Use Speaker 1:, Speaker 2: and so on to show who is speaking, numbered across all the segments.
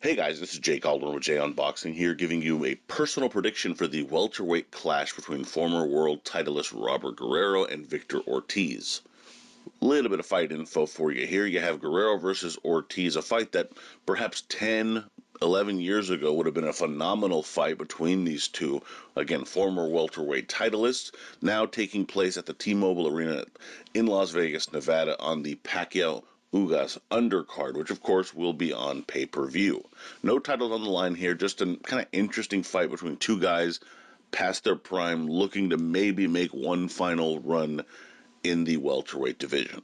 Speaker 1: Hey guys, this is Jake Aldrin with Jay Unboxing here, giving you a personal prediction for the welterweight clash between former world titleist Robert Guerrero and Victor Ortiz. A little bit of fight info for you here. You have Guerrero versus Ortiz, a fight that perhaps 10, 11 years ago would have been a phenomenal fight between these two. Again, former welterweight titleists, now taking place at the T-Mobile Arena in Las Vegas, Nevada on the Pacquiao Ugas undercard, which of course will be on pay-per-view. No titles on the line here, just a kind of interesting fight between two guys past their prime, looking to maybe make one final run in the welterweight division.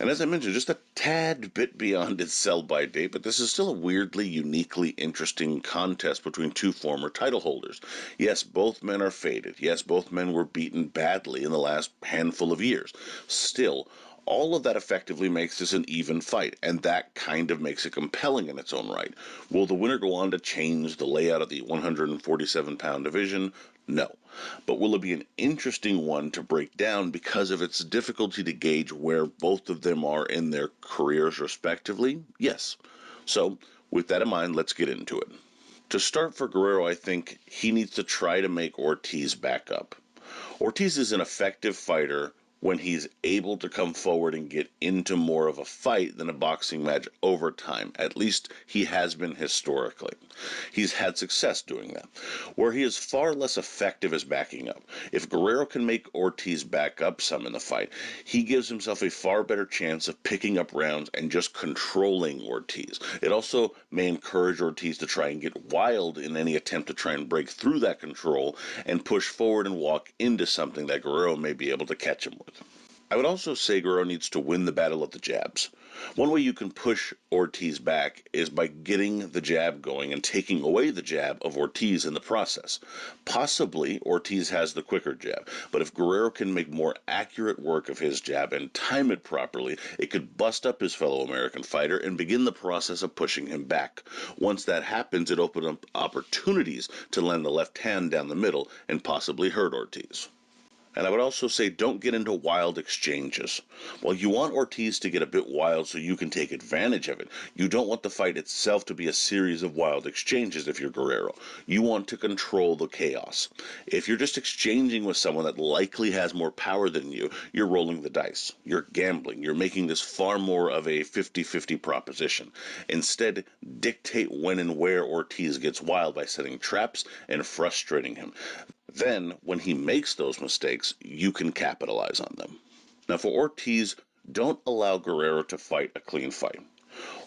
Speaker 1: And as I mentioned, just a tad bit beyond its sell-by date, but this is still a weirdly, uniquely interesting contest between two former title holders. Yes, both men are faded. Yes, both men were beaten badly in the last handful of years. Still, all of that effectively makes this an even fight, and that kind of makes it compelling in its own right. Will the winner go on to change the layout of the 147-pound division? No. But will it be an interesting one to break down because of its difficulty to gauge where both of them are in their careers respectively? Yes. So, with that in mind, let's get into it. To start for Guerrero, I think he needs to try to make Ortiz back up. Ortiz is an effective fighter when he's able to come forward and get into more of a fight than a boxing match over time. At least he has been historically. He's had success doing that. Where he is far less effective is backing up. If Guerrero can make Ortiz back up some in the fight, he gives himself a far better chance of picking up rounds and just controlling Ortiz. It also may encourage Ortiz to try and get wild in any attempt to try and break through that control and push forward and walk into something that Guerrero may be able to catch him with. I would also say Guerrero needs to win the battle of the jabs. One way you can push Ortiz back is by getting the jab going and taking away the jab of Ortiz in the process. Possibly Ortiz has the quicker jab, but if Guerrero can make more accurate work of his jab and time it properly, it could bust up his fellow American fighter and begin the process of pushing him back. Once that happens, it opens up opportunities to land the left hand down the middle and possibly hurt Ortiz. And I would also say don't get into wild exchanges. While you want Ortiz to get a bit wild so you can take advantage of it, you don't want the fight itself to be a series of wild exchanges if you're Guerrero. You want to control the chaos. If you're just exchanging with someone that likely has more power than you, you're rolling the dice. You're gambling. You're making this far more of a 50-50 proposition. Instead, dictate when and where Ortiz gets wild by setting traps and frustrating him. Then, when he makes those mistakes, you can capitalize on them. Now, for Ortiz, don't allow Guerrero to fight a clean fight.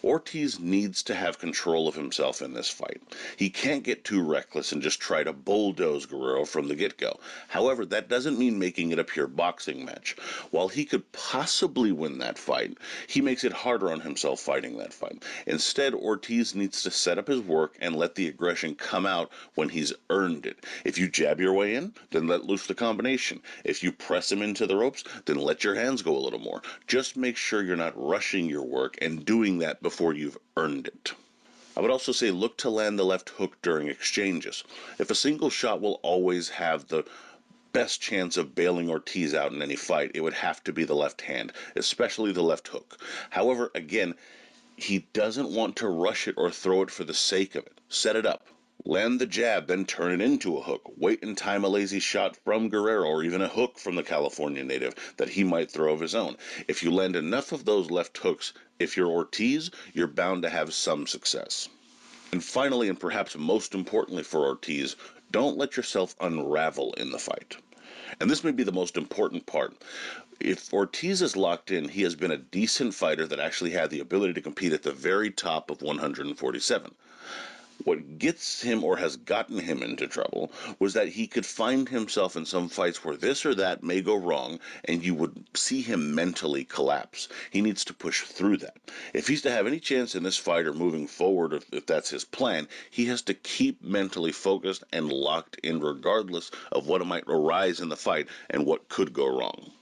Speaker 1: Ortiz needs to have control of himself in this fight. He can't get too reckless and just try to bulldoze Guerrero from the get-go. However, that doesn't mean making it a pure boxing match. While he could possibly win that fight, he makes it harder on himself fighting that fight. Instead, Ortiz needs to set up his work and let the aggression come out when he's earned it. If you jab your way in, then let loose the combination. If you press him into the ropes, then let your hands go a little more. Just make sure you're not rushing your work and doing that before you've earned it. I would also say look to land the left hook during exchanges. If a single shot will always have the best chance of bailing Ortiz out in any fight, it would have to be the left hand, especially the left hook. However, again, he doesn't want to rush it or throw it for the sake of it. Set it up. Land the jab, then turn it into a hook. Wait and time a lazy shot from Guerrero or even a hook from the California native that he might throw of his own. If you land enough of those left hooks, if you're Ortiz, you're bound to have some success. And finally, and perhaps most importantly for Ortiz, don't let yourself unravel in the fight. And this may be the most important part. If Ortiz is locked in, he has been a decent fighter that actually had the ability to compete at the very top of 147. What gets him or has gotten him into trouble was that he could find himself in some fights where this or that may go wrong and you would see him mentally collapse. He needs to push through that. If he's to have any chance in this fight or moving forward, if that's his plan, he has to keep mentally focused and locked in regardless of what might arise in the fight and what could go wrong.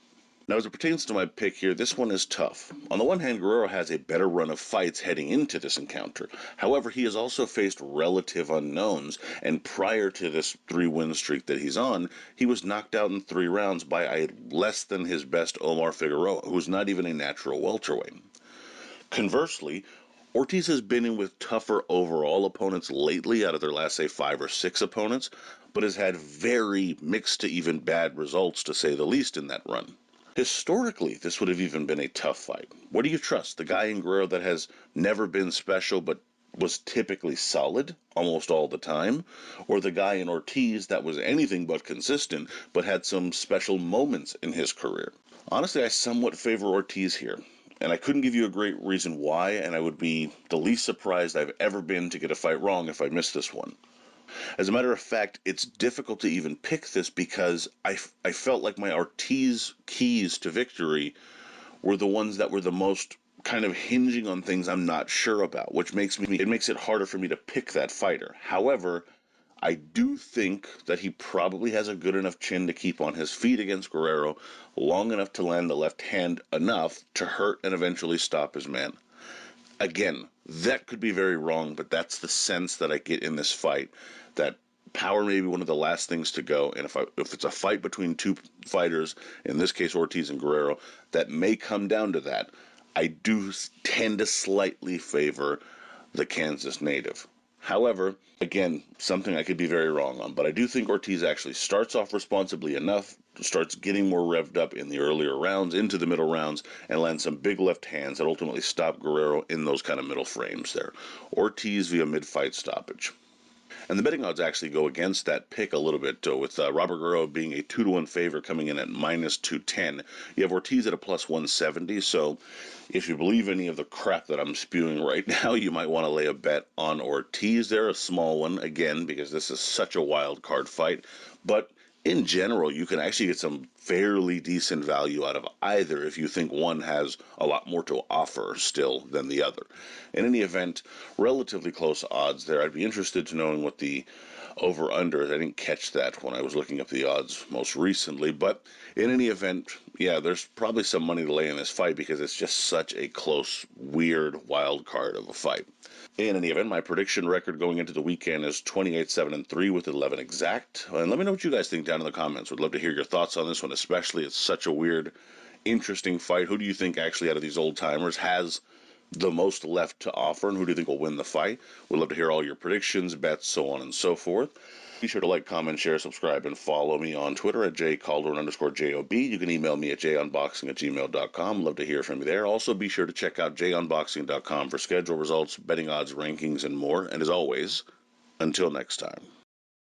Speaker 1: Now, as it pertains to my pick here, this one is tough. On the one hand, Guerrero has a better run of fights heading into this encounter. However, he has also faced relative unknowns, and prior to this 3-win streak that he's on, he was knocked out in 3 rounds by a less than his best Omar Figueroa, who's not even a natural welterweight. Conversely, Ortiz has been in with tougher overall opponents lately out of their last, say, 5 or 6 opponents, but has had very mixed to even bad results, to say the least, in that run. Historically, this would have even been a tough fight. What do you trust? The guy in Guerrero that has never been special but was typically solid almost all the time? Or the guy in Ortiz that was anything but consistent but had some special moments in his career? Honestly, I somewhat favor Ortiz here. And I couldn't give you a great reason why, and I would be the least surprised I've ever been to get a fight wrong if I missed this one. As a matter of fact, it's difficult to even pick this because I felt like my Ortiz keys to victory were the ones that were the most kind of hinging on things I'm not sure about, which makes it harder for me to pick that fighter. However, I do think that he probably has a good enough chin to keep on his feet against Guerrero long enough to land the left hand enough to hurt and eventually stop his man. Again, that could be very wrong, but that's the sense that I get in this fight. That power may be one of the last things to go, and if it's a fight between two fighters, in this case Ortiz and Guerrero, that may come down to that. I do tend to slightly favor the Kansas native. However, again, something I could be very wrong on, but I do think Ortiz actually starts off responsibly enough, starts getting more revved up in the earlier rounds, into the middle rounds, and lands some big left hands that ultimately stop Guerrero in those kind of middle frames there. Ortiz via mid-fight stoppage. And the betting odds actually go against that pick a little bit, with Robert Guerrero being a 2-1 favor coming in at minus 210. You have Ortiz at a plus 170, so if you believe any of the crap that I'm spewing right now, you might want to lay a bet on Ortiz there, a small one, again, because this is such a wild card fight. But in general, you can actually get some fairly decent value out of either if you think one has a lot more to offer still than the other. In any event, relatively close odds there. I'd be interested to knowing what the over-under is. I didn't catch that when I was looking up the odds most recently, but in any event, yeah, there's probably some money to lay in this fight because it's just such a close, weird, wild card of a fight. In any event, my prediction record going into the weekend is 28-7-3 with 11 exact. And let me know what you guys think down in the comments. Would love to hear your thoughts on this one, especially. It's such a weird, interesting fight. Who do you think actually out of these old timers has the most left to offer, and who do you think will win the fight? We'd love to hear all your predictions, bets, so on and so forth. Be sure to like, comment, share, subscribe, and follow me on Twitter at jcalderon_JOB. You can email me at junboxing@gmail.com. Love to hear from you there. Also, be sure to check out junboxing.com for schedule results, betting odds, rankings, and more. And as always, until next time.